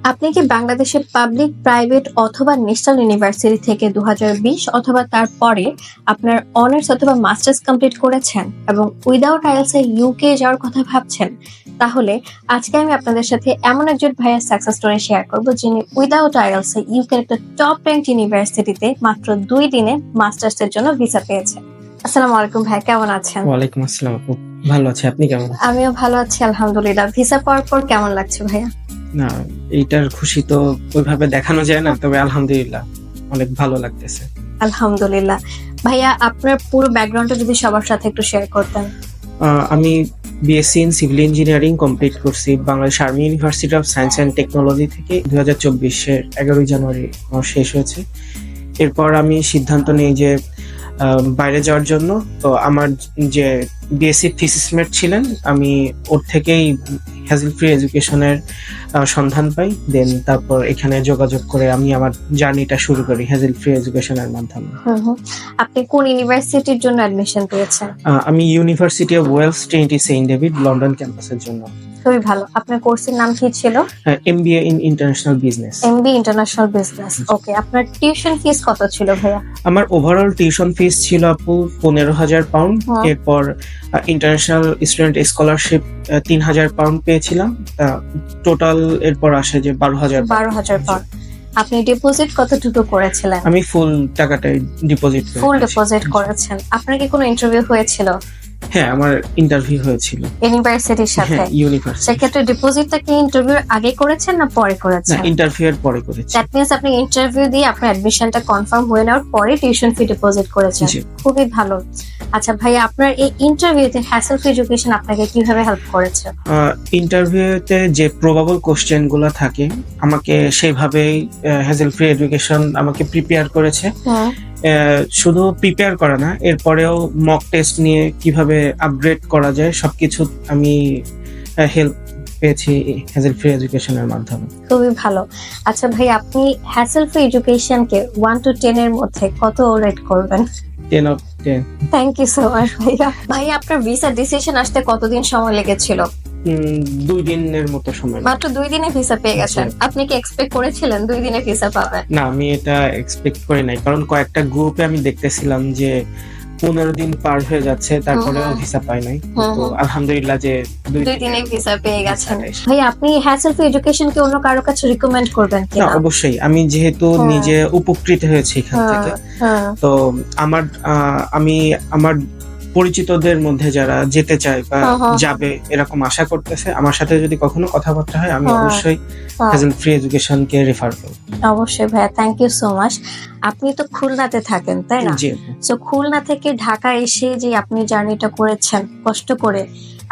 আপনি কি বাংলাদেশে পাবলিক, প্রাইভেট অথবা ন্যাশনাল ইউনিভার্সিটি থেকে 2020 অথবা তারপরে আপনার অনার্স অথবা মাস্টার্স কমপ্লিট করেছেন এবং উইদাউট আইএলটিএস এ ইউকে যাওয়ার কথা ভাবছেন? তাহলে আজকে আমি আপনাদের সাথে এমন একজন ভাইয়ের সাকসেস স্টোরি শেয়ার করব যিনি উইদাউট আইএলটিএস এ ইউকে একটা টপ র্যাঙ্ক ইউনিভার্সিটিতে মাত্র 2 দিনে মাস্টার্স এর জন্য ভিসা পেয়েছে। আসসালামু আলাইকুম ভাই, কেমন আছেন? ওয়ালাইকুম আসসালাম আপু, ভালো আছি। আপনি কেমন আছেন? আমিও ভালো আছি আলহামদুলিল্লাহ। ভিসা পাওয়ার পর কেমন লাগছে ভাইয়া? না, এইটার খুশি তো ওইভাবে দেখানো যায় না, তবে আলহামদুলিল্লাহ অনেক ভালো লাগতেছে। আলহামদুলিল্লাহ। ভাইয়া আপনার পুরো ব্যাকগ্রাউন্ডটা যদি সবার সাথে একটু শেয়ার করতেন। আমি BSc in civil engineering complete করছি Bangladesh army university of science and technology থেকে। 2024-এর 11 জানুয়ারি আমার শেষ হয়েছে। এরপর আমি সিদ্ধান্ত নিই যে বাইরে যাওয়ার জন্য। তো আমার যে বিএসসি থিসিসমেট ছিলেন, আমি ওর থেকেই হ্যাজেল ফ্রি এডুকেশনের সন্ধান পাই। দেন তারপর এখানে যোগাযোগ করে আমি আমার জার্নিটা শুরু করি হ্যাজেল ফ্রি এডুকেশনের মাধ্যমে। আপনি কোন ইউনিভার্সিটির জন্য অ্যাডমিশন পেয়েছেন? আমি university of Wales Trinity Saint David London ক্যাম্পাসের জন্য। খুবই ভালো। আপনার কোর্সের নাম কি ছিল? MBA in international business. MBA international business. Okay, আপনার টিউশন ফিস কত ছিল ভাইয়া? আমার ওভারঅল টিউশন ফিস ছিল আপু 15,000 পাউন্ড। এরপর ইন্টারন্যাশনাল স্টুডেন্ট স্কলারশিপ 3,000 পাউন্ড পেয়েছিলাম। টোটাল এরপর আসে যে 12,000 পাউন্ড। আপনি ডিপোজিট কতটুকু করেছিলেন? আমি ফুল টাকাটাই ডিপোজিট করেছেন। আপনার কি কোনো ইন্টারভিউ হয়েছিল? হ্যাঁ, আমার ইন্টারভিউ হয়েছিল ইউনিভার্সিটির সাথে। ইউনিভার্সিটি। সেক্ষেত্রে ডিপোজিটটা কি ইন্টারভিউর আগে করেছেন না পরে করেছেন? না, ইন্টারভিউর পরে করেছি। দ্যাট মিন্স আপনি ইন্টারভিউ দিয়ে আপনার অ্যাডমিশনটা কনফার্ম হয়ে নেওয়ার পরে টিউশন ফি ডিপোজিট করেছেন। খুবই ভালো। আচ্ছা ভাইয়া, আপনার এই ইন্টারভিউতে হ্যাসেল ফ্রি এডুকেশন আপনাকে কিভাবে হেল্প করেছে? ইন্টারভিউতে যে প্রবাবল কোশ্চেন গুলো থাকে, আমাকে সেইভাবেই হ্যাসেল ফ্রি এডুকেশন আমাকে প্রিপেয়ার করেছে। শুধু প্রিপেয়ার করা না, এরপরেও মক টেস্ট নিয়ে কিভাবে আপগ্রেড করা যায় সবকিছু আমি হেল্প পেয়েছি হ্যাসেল ফ্রি এডুকেশনের মাধ্যমে। খুবই ভালো। আচ্ছা ভাই, আপনি হ্যাসেল ফ্রি এডুকেশনকে 1 to 10 এর মধ্যে কত রেট করবেন? 10 of 10। Thank you so much ভাইয়া। ভাই, আপনার ভিসা ডিসিশন আসতে কতদিন সময় লেগেছিল? 2 দিনের মতো সময়। মাত্র 2 দিনে ভিসা পেয়ে গেছেন? আপনি কি এক্সপেক্ট করেছিলেন 2 দিনে ভিসা পাবেন? না, আমি এটা এক্সপেক্ট করি নাই, কারণ কয়েকটা গ্রুপে আমি দেখতেছিলাম যে 15 দিন পার হয়ে যাচ্ছে, তারপরেও ভিসা পাই নাই। তো আলহামদুলিল্লাহ যে 2 দিনে ভিসা পেয়ে গেছেন। ভাই, আপনি হ্যাসেল ফ্রি এডুকেশন কে অন্য কারো কাছে রিকমেন্ড করবেন কি? না, অবশ্যই। আমি যেহেতু নিজে উপকৃত হয়েছি এখান থেকে, তো আমি আমার পরিচিতদের মধ্যে যারা যেতে চায় বা যাবে এরকম আশা করতেছে, আমার সাথে যদি কখনো কথাবার্তা হয়, আমি অবশ্যই হ্যাসেল ফ্রি এডুকেশন কে রেফার করব। অবশ্যই ভাইয়া, থ্যাংক ইউ সো মাচ। আপনি তো খুলনাতে থাকেন, তাই না? জি। সো খুলনা থেকে ঢাকা এসে যে আপনি জার্নিটা করেছেন কষ্ট করে,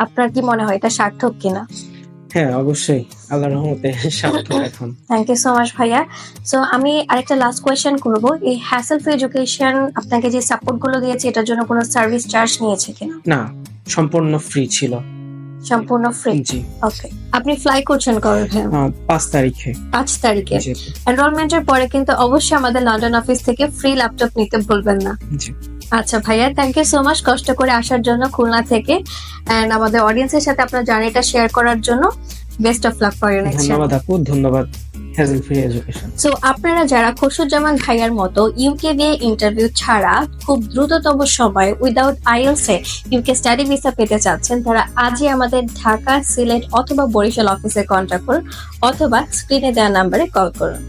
আপনার কি মনে হয় এটা সার্থক কিনা? হ্যাঁ, অবশ্যই আল্লাহর রহমতে সার্থক এখন। থ্যাংক ইউ সো মাচ ভাইয়া। সো আমি আরেকটা লাস্ট কোয়েশ্চেন করব, এই হ্যাসেল ফ্রি এডুকেশন আপনাকে যে সাপোর্ট গুলো দিয়েছে এটার জন্য কোনো সার্ভিস চার্জ নিয়েছে কিনা? না, সম্পূর্ণ ফ্রি ছিল। সম্পূর্ণ ফ্রি? জি। ওকে। আপনি ফ্লাই করছেন কবে ভাইয়া? 5 তারিখে। 5 তারিখে। এনরোলমেন্টের পরে কিন্তু অবশ্যই আমাদের লন্ডন অফিস থেকে ফ্রি ল্যাপটপ নিতে ভুলবেন না। জি। আচ্ছা ভাইয়া, থ্যাংক ইউ সো মাচ কষ্ট করে আসার জন্য খুলনা থেকে, এন্ড আমাদের অডিয়েন্সের সাথে আপনার জার্নিটা শেয়ার করার জন্য। Best of luck for your next. ধন্যবাদ আপু, ধন্যবাদ হ্যাসেল ফ্রি এডুকেশন। সো আপনারা যারা খসরুজ্জামান ভাইয়ার মতো ইউকে দিয়ে ইন্টারভিউ ছাড়া খুব দ্রুততম সময়ে উইদাউট আইএলটিএস এ ইউকে স্টাডি ভিসা পেতে চাচ্ছেন, তারা আজই আমাদের ঢাকা, সিলেট অথবা বরিশাল অফিসে কন্ট্যাক্ট করুন অথবা স্ক্রিনে দেওয়া নাম্বারে কল করুন।